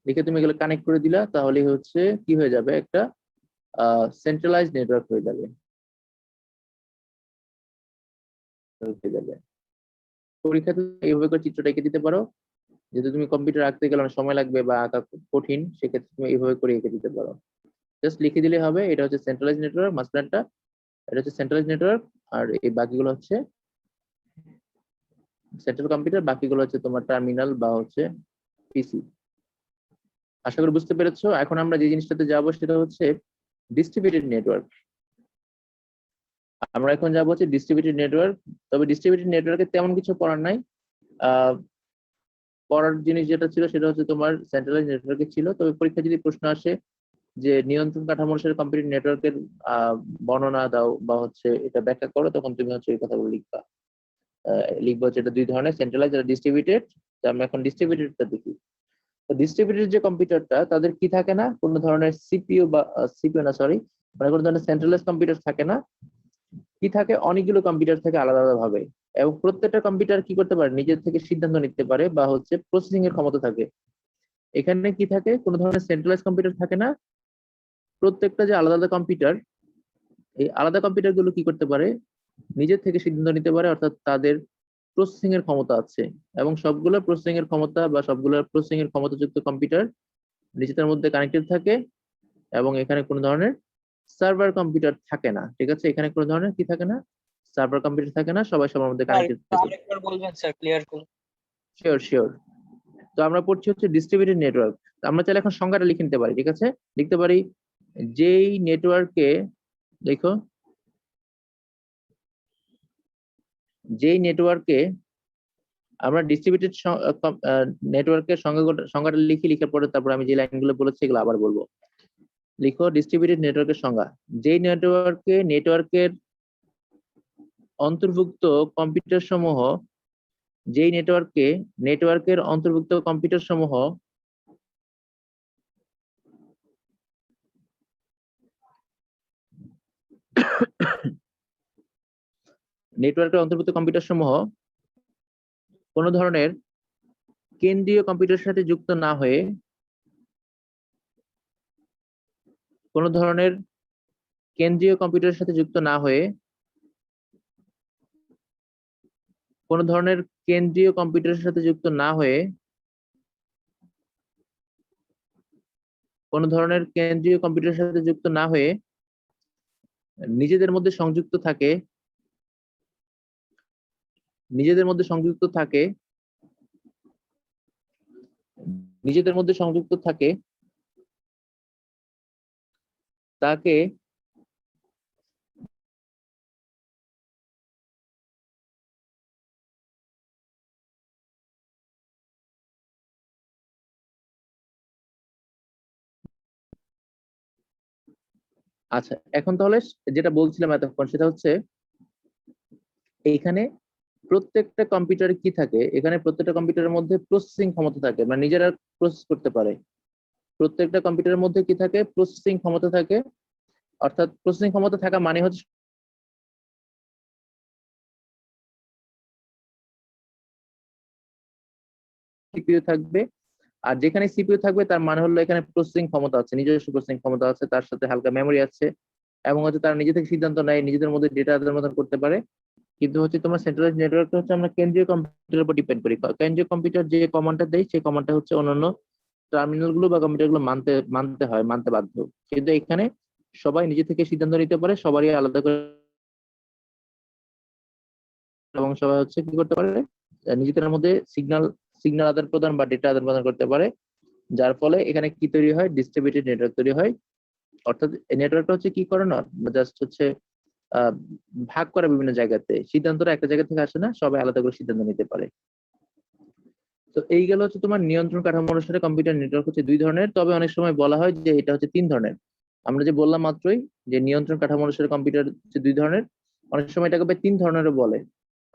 লিখে তুমি এগুলো কানেক্ট করে দিলা, তাহলে হচ্ছে কি হয়ে যাবে, একটা সেন্ট্রালাইজ নেটওয়ার্ক হয়ে যাবে। হয়ে যাবে। পরীক্ষাতে এইভাবে করে চিত্রটা এঁকে দিতে পারো। যেহেতু তুমি কম্পিউটার আঁকতে গেলে অনেক সময় লাগবে বা আঁকা খুব কঠিন, সেক্ষেত্রে তুমি এইভাবে করে এঁকে দিতে পারো। জাস্ট লিখে দিলে হবে এটা হচ্ছে সেন্ট্রালাইজ নেটওয়ার্ক, মাঝখানটা এটা হচ্ছে সেন্ট্রালাইজ নেটওয়ার্ক, আর এই বাকিগুলো হচ্ছে সেন্ট্রাল কম্পিউটার, বাকিগুলো হচ্ছে তোমার টার্মিনাল বা হচ্ছে পিসি। আশা করি বুঝতে পেরেছো। এখন আমরা যে জিনিসটাতে যাব সেটা হচ্ছে ডিস্ট্রিবিউটেড নেটওয়ার্ক। আমরা এখন যাবো হচ্ছে ডিস্ট্রিবিউটেড নেটওয়ার্ক। তবে ডিস্ট্রিবিউটেড নেটওয়ার্কে তেমন কিছু পড়ার নাই। আহ পড়ার জিনিস যেটা ছিল সেটা হচ্ছে তোমার সেন্ট্রালাইজ নেটওয়ার্কে ছিল। তবে পরীক্ষা যদি প্রশ্ন আসে যে নিয়ন্ত্রণ কাঠামোর সাথে কম্পিউটার নেটওয়ার্কের বর্ণনা দাও বা হচ্ছে এটা ব্যাখ্যা করো, তখন তুমি হচ্ছে এই কথাগুলো লিখবা। লিখবো হচ্ছে এটা দুই ধরনের, সেন্ট্রালাইজ আর ডিস্ট্রিবিউটেড। আমরা এখন ডিস্ট্রিবিউটেডটা দেখি। তো ডিস্ট্রিবিউটেড যে কম্পিউটারটা, তাদের কি থাকে না, কোনো ধরনের সিপিইউ বা সিপিইউ না, সরি, মানে কোনো ধরনের সেন্ট্রালাইজ কম্পিউটার থাকে না। কি থাকে, অনেকগুলো কম্পিউটার থাকে আলাদা আলাদা ভাবে, এবং প্রত্যেকটা কম্পিউটার কি করতে পারে, নিজের থেকে সিদ্ধান্ত নিতে পারে বা হচ্ছে প্রসেসিং এর ক্ষমতা থাকে। এখানে কি থাকে, কোনো ধরনের সেন্ট্রালাইজ কম্পিউটার থাকে না। প্রত্যেকটা যে আলাদা আলাদা কম্পিউটার, এই আলাদা কম্পিউটার গুলো কি করতে পারে, নিজের থেকে সিদ্ধান্ত নিতে পারে, অর্থাৎ তাদের প্রসেসিং এর ক্ষমতা আছে। এবং সবগুলো প্রসেসিং এর ক্ষমতা বা সবগুলো প্রসেসিং এর ক্ষমতাযুক্ত কম্পিউটার নিজেদের মধ্যে কানেক্টেড থাকে, এবং এখানে কোনো ধরনের সার্ভার কম্পিউটার থাকে না, ঠিক আছে? এখানে কোনো ধরনের কি থাকে না, সার্ভার কম্পিউটার থাকে না, সবাই সবার মধ্যে স্যার কানেক্টেড থাকে। আরেকবার বলবেন স্যার, ক্লিয়ার করুন। Sure sure. তো আমরা পড়ছি হচ্ছে ডিস্ট্রিবিউটেড নেটওয়ার্ক। আমরা চাইলে এখন সংজ্ঞাটা লিখে নিতে পারি, ঠিক আছে? লিখতে পারি যেই নেটওয়ার্কে, দেখো, যেই নেটওয়ার্কে আমরা ডিস্ট্রিবিউটেড নেটওয়ার্কের সংজ্ঞাটা লিখি, লিখার পরে তারপর আমি যে লাইনগুলো বলেছি এগুলো আবার বলবো। লিখো ডিস্ট্রিবিউটেড নেটওয়ার্কের সংজ্ঞা। যেই নেটওয়ার্কের অন্তর্ভুক্ত কম্পিউটার সমূহ, যেই নেটওয়ার্কের অন্তর্ভুক্ত কম্পিউটার সমূহ নেটওয়ার্কের অন্তর্ভুক্ত কম্পিউটার সমূহ কোন ধরনের কেন্দ্রীয় কম্পিউটারের সাথে যুক্ত না হয়ে কোন ধরনের কেন্দ্রীয় কম্পিউটারের সাথে যুক্ত না হয়ে কোন ধরনের কেন্দ্রীয় কম্পিউটারের সাথে যুক্ত না হয়ে কোন ধরনের কেন্দ্রীয় কম্পিউটারের সাথে যুক্ত না হয়ে নিজেদের মধ্যে সংযুক্ত থাকে নিজেদের মধ্যে সংযুক্ত থাকে নিজেদের মধ্যে সংযুক্ত থাকে তাকে আচ্ছা, এখন তাহলে যেটা বলছিলাম এতক্ষণ সেটা হচ্ছে এইখানে প্রত্যেকটা কম্পিউটারে কি থাকে, এখানে প্রত্যেকটা কম্পিউটারের মধ্যে প্রসেসিং ক্ষমতা থাকে, মানে নিজেরা প্রসেস করতে পারে। প্রত্যেকটা কম্পিউটারের মধ্যে কি থাকে, প্রসেসিং ক্ষমতা থাকে। অর্থাৎ প্রসেসিং ক্ষমতা থাকা মানে হচ্ছে সিপিইউ থাকবে, আর যেখানে সিপিইউ থাকবে তার মানে হলো এখানে প্রসেসিং ক্ষমতা আছে, নিজস্ব প্রসেসিং ক্ষমতা আছে, তার সাথে হালকা মেমোরি আছে, এবং হচ্ছে তারা নিজে থেকে সিদ্ধান্ত নেয়, নিজেদের মধ্যে ডেটা আদান প্রদান করতে পারে। কিন্তু হচ্ছে তোমার সেন্ট্রালাইজ নেটওয়ার্কটা হচ্ছে আমরা কেন্দ্রীয় কম্পিউটারের উপর ডিপেন্ড করি। কেন্দ্রীয় কম্পিউটার যে কমান্ডটা দেয় সেই কমান্ডটা হচ্ছে অন্যান্য টার্মিনাল গুলো বা কম্পিউটার গুলো মানতে মানতে হয়, মানতে বাধ্য। কিন্তু এখানে সবাই নিজে থেকে সিদ্ধান্ত নিতে পারে, সবারই আলাদা করে, এবং সবাই হচ্ছে কি করতে পারে, নিজেদের মধ্যে সিগন্যাল সিগন্যাল আদান প্রদান বা ডেটা আদান প্রদান করতে পারে। যার ফলে এখানে কি তৈরি হয়, ডিস্ট্রিবিউটেড নেটওয়ার্ক তৈরি হয়। অর্থাৎ এই নেটওয়ার্কটা হচ্ছে কি করে না, জাস্ট হচ্ছে আহ ভাগ করা বিভিন্ন জায়গাতে, সিদ্ধান্তটা একটা জায়গা থেকে আসে না, সবাই আলাদা করে সিদ্ধান্ত নিতে পারে। তো এই গেল হচ্ছে তোমার নিয়ন্ত্রণ কাঠামো অনুসারে কম্পিউটার নেটওয়ার্ক হচ্ছে দুই ধরনের, তবে অনেক সময় বলা হয় যে এটা হচ্ছে তিন ধরনের। আমরা যে বললাম মাত্রই যে নিয়ন্ত্রণ কাঠামো অনুসারে কম্পিউটার হচ্ছে দুই ধরনের, অনেক সময় এটাকে তিন ধরনেরও বলে।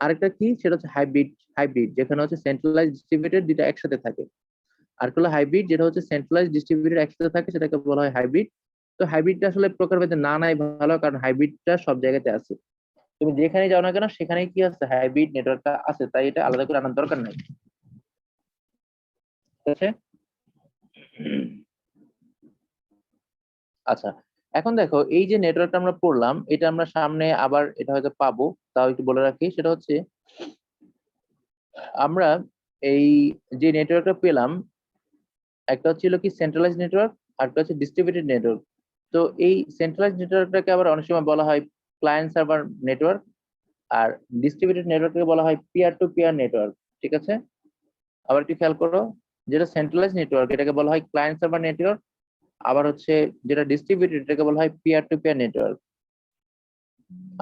আরেকটা কি, সেটা হচ্ছে হাইব্রিড। হাইব্রিড যেখানে হচ্ছে সেন্ট্রালাইজ ডিস্ট্রিবিউটেড দুইটা একসাথে থাকে। আর হলো হাইব্রিড যেটা হচ্ছে সেন্ট্রালাইজ ডিস্ট্রিবিউটেড একসাথে থাকে, সেটাকে বলা হয় হাইব্রিড। তো হাইব্রিডটা আসলে প্রকারভেদে না নাই ভালো, কারণ হাইব্রিডটা সব জায়গাতে আছে। তুমি যেখানে যাও না কেন সেখানে কি আছে, হাইব্রিড নেটওয়ার্কটা আছে, তাই এটা আলাদা করে আনার দরকার নাই। ঠিক আছে। আচ্ছা, এখন দেখো এই যে নেটওয়ার্কটা আমরা পড়লাম, এটা আমরা সামনে আবার এটা হয়তো পাবো, তাও একটু বলে রাখি। সেটা হচ্ছে আমরা এই যে নেটওয়ার্কটা পেলাম, একটা হচ্ছিল কি সেন্ট্রালাইজ নেটওয়ার্ক, আর একটা হচ্ছে ডিস্ট্রিবিউটেড নেটওয়ার্ক। তো এই সেন্ট্রালাইজ নেটওয়ার্কটাকে আবার অনেক সময় বলা হয় ক্লায়েন্ট সার্ভার নেটওয়ার্ক, আর ডিস্ট্রিবিউটেড নেটওয়ার্ককে বলা হয় পিয়ার টু পিয়ার নেটওয়ার্ক। ঠিক আছে, আবার একটু খেয়াল করো, যেটা সেন্ট্রালাইজ নেটওয়ার্ক এটাকে বলা হয় ক্লায়েন্ট সার্ভার নেটওয়ার্ক, আবার হচ্ছে যেটা ডিস্ট্রিবিউটেড এটাকে বলা হয় পিয়ার টু পিয়ার নেটওয়ার্ক।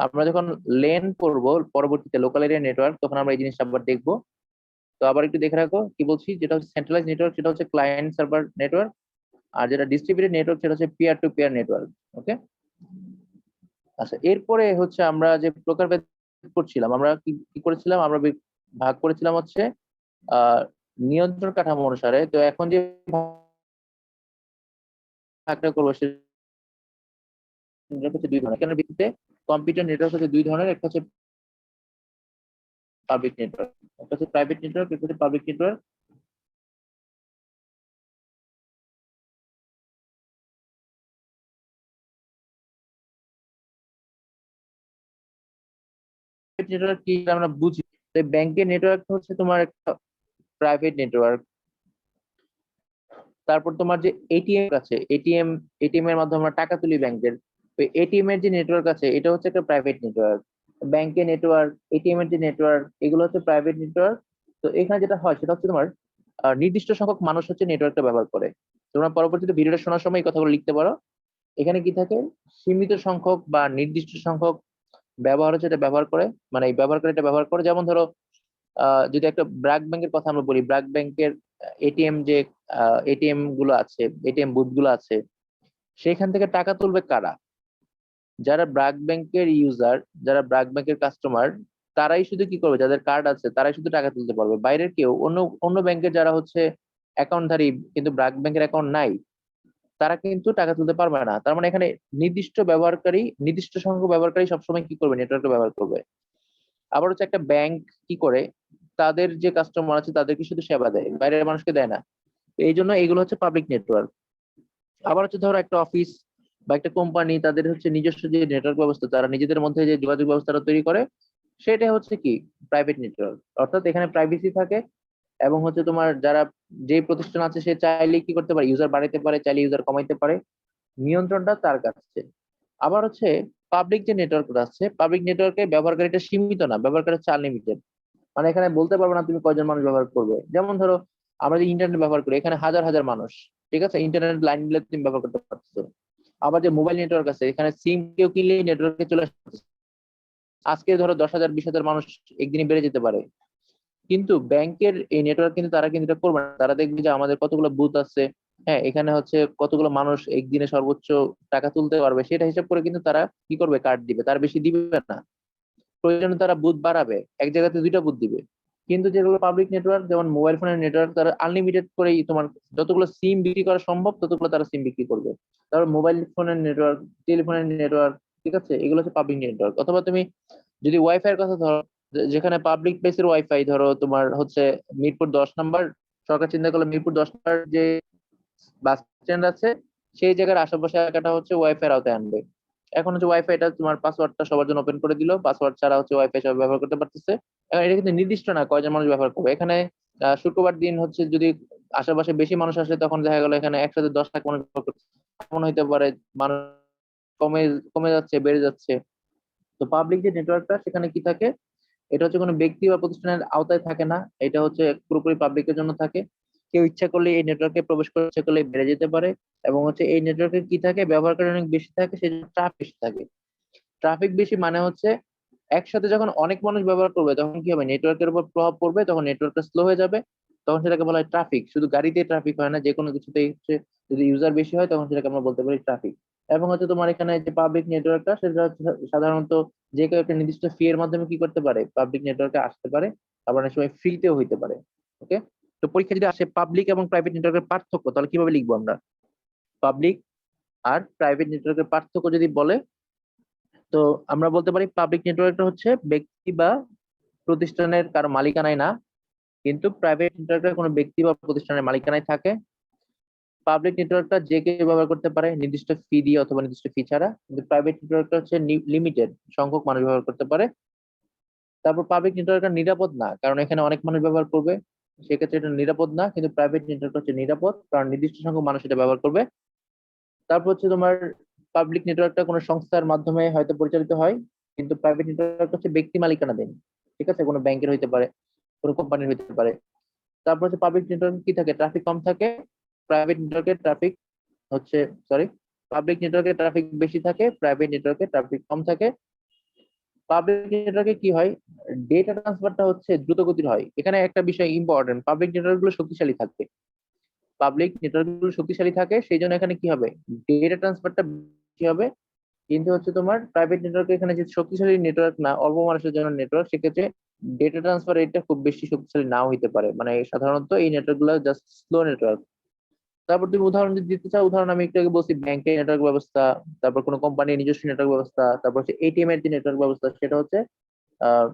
আমরা যখন লেন পড়বো পরবর্তীতে লোকাল এরিয়া নেটওয়ার্ক, তখন আমরা এই জিনিসটা আবার দেখবো। তো আবার একটু দেখে রাখো কি বলছি, যেটা হচ্ছে সেন্ট্রালাইজ নেটওয়ার্ক সেটা হচ্ছে ক্লায়েন্ট সার্ভার নেটওয়ার্ক, আর যেটা ডিস্ট্রিবিউটেড নেটওয়ার্ক সেটা হচ্ছে পিয়ার টু পিয়ার নেটওয়ার্ক। ওকে। আচ্ছা, এরপরে হচ্ছে আমরা যে প্রকারভেদ করছিলাম, আমরা কি কি করেছিলাম, আমরা ভাগ করেছিলাম হচ্ছে আহ নিয়ন্ত্রণ কাঠামো অনুসারে। তো এখন যে ভাগটা করবো সেটা হচ্ছে দুই ধরনের। এখানের ভিত্তিতে কম্পিউটার নেটওয়ার্ক হচ্ছে দুই ধরনের, একটা হচ্ছে পাবলিক নেটওয়ার্ক, একটা হচ্ছে প্রাইভেট নেটওয়ার্ক, একটা হচ্ছে পাবলিক নেটওয়ার্ক। নেটওয়ার্ক কি আমরা বুঝি, ব্যাংকের নেটওয়ার্ক হচ্ছে তোমার একটা প্রাইভেট নেটওয়ার্ক। তারপর তোমার যে এটিএম আছে, এটিএম এর মাধ্যমে আমরা টাকা তুলি ব্যাংকের, ওই এটিএম এর যে নেটওয়ার্ক আছে এটা হচ্ছে একটা প্রাইভেট নেটওয়ার্ক। ব্যাংকের নেটওয়ার্ক, এটিএম এর যে নেটওয়ার্ক, এগুলো হচ্ছে প্রাইভেট নেটওয়ার্ক। তো এখানে যেটা হয় সেটা হচ্ছে তোমার নির্দিষ্ট সংখ্যক মানুষ হচ্ছে নেটওয়ার্কটা ব্যবহার করে। তোমরা পরবর্তীতে ভিডিওটা শোনার সময় এই কথাগুলো লিখতে পারো। এখানে কি থাকে, সীমিত সংখ্যক বা নির্দিষ্ট সংখ্যক ব্যবহার হচ্ছে এটা ব্যবহার করে, মানে এই ব্যবহার করে এটা ব্যবহার করে। যেমন ধরো যদি একটা ব্র্যাক ব্যাংকের কথা আমরা বলি, ব্র্যাক ব্যাংকের এটিএম যে এটিএম গুলো আছে, এটিএম বুথ গুলো আছে, সেখান থেকে টাকা তুলবে কারা, যারা ব্র্যাক ব্যাংকের ইউজার, যারা ব্র্যাক ব্যাংকের কাস্টমার, তারাই শুধু কি করবে, যাদের কার্ড আছে তারাই শুধু টাকা তুলতে পারবে। বাইরের কেউ, অন্য অন্য ব্যাংকের যারা হচ্ছে অ্যাকাউন্টধারী কিন্তু ব্র্যাক ব্যাংকের অ্যাকাউন্ট নাই, তারা কিন্তু টাকা তুলতে পারবে না। তার মানে এখানে নির্দিষ্ট ব্যবহারকারী, নির্দিষ্ট সংখ্যক ব্যবহারকারী সবসময় কি করবে, নেটওয়ার্ক ব্যবহার করবে। আবার হচ্ছে একটা ব্যাংক কি করে, তাদের যে কাস্টমার আছে তাদেরকে শুধু সেবা দেয়, বাইরের মানুষকে দেয় না। তো এই জন্য এগুলো হচ্ছে পাবলিক নেটওয়ার্ক। আবার হচ্ছে ধরো একটা অফিস বা একটা কোম্পানি, তাদের হচ্ছে নিজস্ব যে নেটওয়ার্ক ব্যবস্থা, তারা নিজেদের মধ্যে যে যোগাযোগ ব্যবস্থাটা তৈরি করে, সেটা হচ্ছে কি প্রাইভেট নেটওয়ার্ক। অর্থাৎ এখানে প্রাইভেসি থাকে, এবং হচ্ছে তোমার যারা, যে প্রতিষ্ঠান আছে সে চাইলে কি করতে পারে, ইউজার বাড়াইতে পারে, চাইলে ইউজার কমাইতে পারে, নিয়ন্ত্রণটা তার কাছে। আবার হচ্ছে পাবলিক যে নেটওয়ার্কটা আছে, পাবলিক নেটওয়ার্কে ব্যবহারকারীটা সীমিত না, ব্যবহারকারী হচ্ছে আনলিমিটেড। মানে এখানে বলতে পারবে না তুমি কয়জন মানুষ ব্যবহার করবে। যেমন ধরো আমরা যে ইন্টারনেট ব্যবহার করি, এখানে হাজার হাজার মানুষ, ঠিক আছে, ইন্টারনেট লাইন নিলে তুমি ব্যবহার করতে পারছো। আবার যে মোবাইল নেটওয়ার্ক আছে, এখানে সিম কেউ কিনলে নেটওয়ার্কে চলে আসছে। আজকে ধরো 10,000 20,000 মানুষ একদিনে বেড়ে যেতে পারে। কিন্তু ব্যাংকের এই নেটওয়ার্ক কিন্তু তারা কিন্তু এটা করবে না। তারা দেখবে যে আমাদের কতগুলো বুথ আছে, হ্যাঁ, এখানে হচ্ছে কতগুলো মানুষ একদিনে সর্বোচ্চ টাকা তুলতে পারবে, সেটা হিসাব করে কিন্তু তারা কি করবে, কার্ড দিবে, তার বেশি দিবে না। প্রয়োজনে তারা বুথ বাড়াবে, এক জায়গাতে 2টা বুথ দিবে। কিন্তু যেগুলো পাবলিক নেটওয়ার্ক, যেমন মোবাইল ফোনের নেটওয়ার্ক, তারা আনলিমিটেড করেই তোমার যতগুলো সিম বিক্রি করা সম্ভব ততগুলো তারা সিম বিক্রি করবে। তারপর মোবাইল ফোনের নেটওয়ার্ক, টেলিফোনের নেটওয়ার্ক, ঠিক আছে, এগুলো হচ্ছে পাবলিক নেটওয়ার্ক। অথবা তুমি যদি ওয়াইফাই এর কথা ধরো, যেখানে পাবলিক প্লেসের ওয়াইফাই, ধরো তোমার হচ্ছে মিরপুর 10 নম্বর, সরকার চিন্তা করলে মিরপুর 10 নম্বর যে বাস স্ট্যান্ড আছে, সেই জায়গার আশেপাশে এলাকাটা হচ্ছে ওয়াইফাই এর আওতায় আনবে। এখন হচ্ছে ওয়াইফাইটা তোমার পাসওয়ার্ডটা সবার জন্য ওপেন করে দিল, পাসওয়ার্ড ছাড়া হচ্ছে ওয়াইফাই সবাই ব্যবহার করতে পারতেছে। এখন এটা কিন্তু নির্দিষ্ট না কয়জন মানুষ ব্যবহার করবে। এখানে শুক্রবার দিন হচ্ছে যদি আশেপাশে বেশি মানুষ আসে, তখন দেখা গেল এখানে একসাথে 10 লাখ মানুষ ব্যবহার করছে। এমন হইতে পারে মানুষ কমে কমে যাচ্ছে, বেড়ে যাচ্ছে। তো পাবলিক যে নেটওয়ার্কটা, সেখানে কি থাকে, এটা হচ্ছে কোনো ব্যক্তি বা প্রতিষ্ঠানের আওতায় থাকে না, এটা হচ্ছে পুরোপুরি পাবলিকের জন্য থাকে। কেউ ইচ্ছা করলে এই নেটওয়ার্কে প্রবেশ করে ইচ্ছা করলে বেড়ে যেতে পারে। এবং হচ্ছে এই নেটওয়ার্কে কি থাকে, ব্যবহারকারী অনেক বেশি থাকে, সেই জন্য ট্রাফিক বেশি থাকে। ট্রাফিক বেশি মানে হচ্ছে একসাথে যখন অনেক মানুষ ব্যবহার করবে, তখন কি হবে, নেটওয়ার্কের উপর প্রভাব পড়বে, তখন নেটওয়ার্কটা স্লো হয়ে যাবে। তখন সেটাকে বলা হয় ট্রাফিক। শুধু গাড়িতে ট্রাফিক হয় না, যে কোনো কিছুতেই হচ্ছে যদি ইউজার বেশি হয়, তখন সেটাকে আমরা বলতে পারি ট্রাফিক। এবং হচ্ছে তোমার এখানে যে পাবলিক নেটওয়ার্কটা, সেটা হচ্ছে সাধারণত যে কেউ একটা নির্দিষ্ট ফি এর মাধ্যমে কি করতে পারে, পাবলিক নেটওয়ার্কে আসতে পারে। আবার অনেক সময় ফ্রিতেও হইতে পারে। ওকে। তো পরীক্ষা যদি আসে পাবলিক এবং প্রাইভেট নেটওয়ার্কের পার্থক্য, তাহলে কিভাবে লিখবো আমরা? পাবলিক আর প্রাইভেট নেটওয়ার্কের পার্থক্য যদি বলে, তো আমরা বলতে পারি পাবলিক নেটওয়ার্কটা হচ্ছে ব্যক্তি বা প্রতিষ্ঠানের কারো মালিকানায় না, কিন্তু প্রাইভেট নেটওয়ার্কটা কোনো ব্যক্তি বা প্রতিষ্ঠানের মালিকানায় থাকে। পাবলিক নেটওয়ার্কটা যে কেউ ব্যবহার করতে পারে নির্দিষ্ট ফি দিয়ে অথবা নির্দিষ্ট ফি ছাড়া, কিন্তু প্রাইভেট নেটওয়ার্কটা হচ্ছে লিমিটেড সংখ্যক মানুষ ব্যবহার করতে পারে। তারপর পাবলিক নেটওয়ার্কটা নিরাপদ না, কারণ এখানে অনেক মানুষ ব্যবহার করবে, সেক্ষেত্রে এটা নিরাপদ না। কিন্তু প্রাইভেট নেটওয়ার্ক হচ্ছে নিরাপদ, কারণ নির্দিষ্ট সংখ্যক মানুষ এটা ব্যবহার করবে। তারপর হচ্ছে তোমার পাবলিক নেটওয়ার্কটা কোনো সংস্থার মাধ্যমে হয়তো পরিচালিত হয়, কিন্তু প্রাইভেট নেটওয়ার্ক হচ্ছে ব্যক্তি মালিকানাধীন, ঠিক আছে, কোনো ব্যাংকের হইতে পারে, কোনো কোম্পানির হইতে পারে। তারপর হচ্ছে পাবলিক নেটওয়ার্ক কি থাকে, ট্রাফিক কম থাকে। প্রাইভেট নেটওয়ার্কের ট্রাফিক হচ্ছে, সরি, পাবলিক নেটওয়ার্কে ট্রাফিক বেশি থাকে, প্রাইভেট নেটওয়ার্কে ট্রাফিক কম থাকে। পাবলিক নেটওয়ার্কে কি হয়, ডেটা ট্রান্সফারটা হচ্ছে দ্রুত গতির হয়। এখানে একটা বিষয় ইম্পর্টেন্ট, পাবলিক নেটওয়ার্ক গুলো শক্তিশালী থাকবে, পাবলিক নেটওয়ার্ক গুলো শক্তিশালী থাকে, সেই জন্য এখানে কি হবে, ডেটা ট্রান্সফারটা বেশি হবে। কিন্তু হচ্ছে তোমার প্রাইভেট নেটওয়ার্ক, এখানে যে শক্তিশালী নেটওয়ার্ক না, অল্প মানুষের জন্য নেটওয়ার্ক, সেক্ষেত্রে ডেটা ট্রান্সফার রেটটা খুব বেশি শক্তিশালী নাও হইতে পারে। মানে সাধারণত এই নেটওয়ার্ক গুলো জাস্ট স্লো নেটওয়ার্ক। তারপর তুমি উদাহরণ যদি দিতে চাও, উদাহরণ আমি একটু আগে বলছি ব্যাংকের নেটওয়ার্ক ব্যবস্থা, তারপর কোনো কোম্পানির নিজস্ব নেটওয়ার্ক ব্যবস্থা, তারপর হচ্ছে এটিএম এর যে নেটওয়ার্ক ব্যবস্থা, সেটা হচ্ছে আহ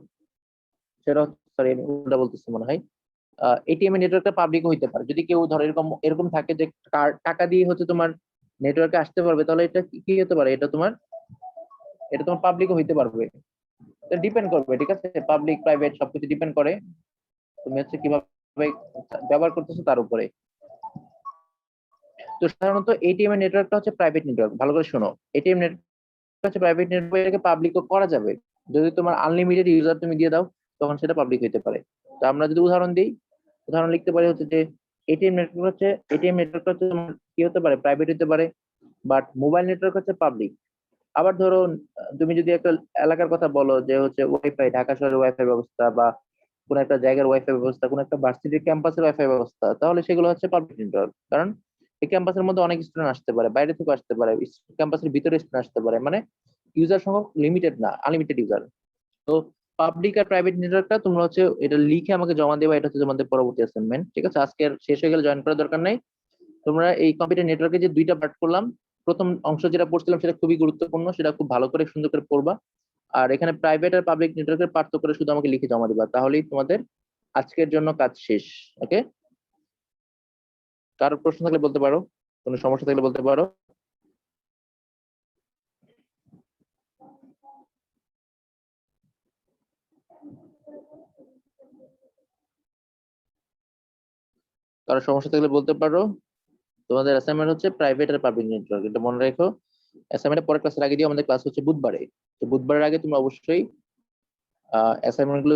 সেটা সরি আমি উল্টা বলতেছি মনে হয়। এটিএম এর নেটওয়ার্কটা পাবলিক হইতে পারে, যদি কেউ ধরো এরকম এরকম থাকে যে টাকা দিয়ে হচ্ছে তোমার নেটওয়ার্কে আসতে পারবে, তাহলে এটা কি হতে পারে, এটা তোমার পাবলিক হইতে পারবে। ডিপেন্ড করবে, ঠিক আছে, পাবলিক প্রাইভেট সবকিছু ডিপেন্ড করে তুমি হচ্ছে কিভাবে ব্যবহার করতেছো তার উপরে। তো সাধারণত এটিএম এর নেটওয়ার্কটা হচ্ছে প্রাইভেট নেটওয়ার্ক, ভালো করে শোনো। এটিএম নেটওয়ার্ক হচ্ছে প্রাইভেট নেটওয়ার্ক, এটাকে পাবলিকও করা যাবে যদি তোমার আনলিমিটেড ইউজার তুমি দিয়ে দাও, তখন সেটা পাবলিক হইতে পারে। তো আমরা যদি উদাহরণ দিই, উদাহরণ লিখতে পারি হচ্ছে যে এটিএম নেটওয়ার্ক হচ্ছে তোমার কি হতে পারে, প্রাইভেট হতে পারে, বাট মোবাইল নেটওয়ার্ক হচ্ছে পাবলিক। আবার ধরো তুমি যদি একটা এলাকার কথা বলো, যে হচ্ছে ওয়াইফাই, ঢাকা শহরের ওয়াইফাই ব্যবস্থা, বা কোন একটা জায়গার ওয়াইফাই ব্যবস্থা, কোন একটা ভার্সিটির ক্যাম্পাসের ওয়াইফাই ব্যবস্থা, তাহলে সেগুলো হচ্ছে পাবলিক নেটওয়ার্ক। কারণ এই ক্যাম্পাসের মধ্যে অনেক স্টুডেন্ট আসতে পারে, বাইরে থেকে আসতে পারে, ক্যাম্পাসের ভিতরে স্টুডেন্ট আসতে পারে, মানে ইউজার সংখ্যক লিমিটেড না, আনলিমিটেড ইউজার। তো পাবলিক আর প্রাইভেট নেটওয়ার্কটা তোমরা হচ্ছে এটা লিখে আমাকে জমা দেবা, এটা হচ্ছে তোমাদের পরবর্তী অ্যাসাইনমেন্ট, ঠিক আছে, আজকে আর শেষ হয়ে গেলে জয়েন করার দরকার নাই। তোমরা এই কম্পিউটার নেটওয়ার্কে যে 2টা পার্ট করলাম, প্রথম অংশ যেটা পড়ছিলাম সেটা খুবই গুরুত্বপূর্ণ, সেটা খুব ভালো করে সুন্দর করে পড়বা। আর এখানে প্রাইভেট আর পাবলিক নেটওয়ার্কের পার্থক্যটা শুধু আমাকে লিখে জমা দিবা, তাহলেই তোমাদের আজকের জন্য কাজ শেষ। ওকে, কারো প্রশ্ন থাকলে বলতে পারো, কোনো সমস্যা থাকলে বলতে পারো। কারো সমস্যা থাকলে বলতে পারো। তোমাদের অ্যাসাইনমেন্ট হচ্ছে প্রাইভেট আর পাবলিক নেটওয়ার্ক, এটা মনে রেখো। অ্যাসাইনমেন্ট পরের ক্লাসের আগে দিয়ে, আমাদের ক্লাস হচ্ছে বুধবারে, তো বুধবারের আগে তুমি অবশ্যই অ্যাসাইনমেন্ট গুলো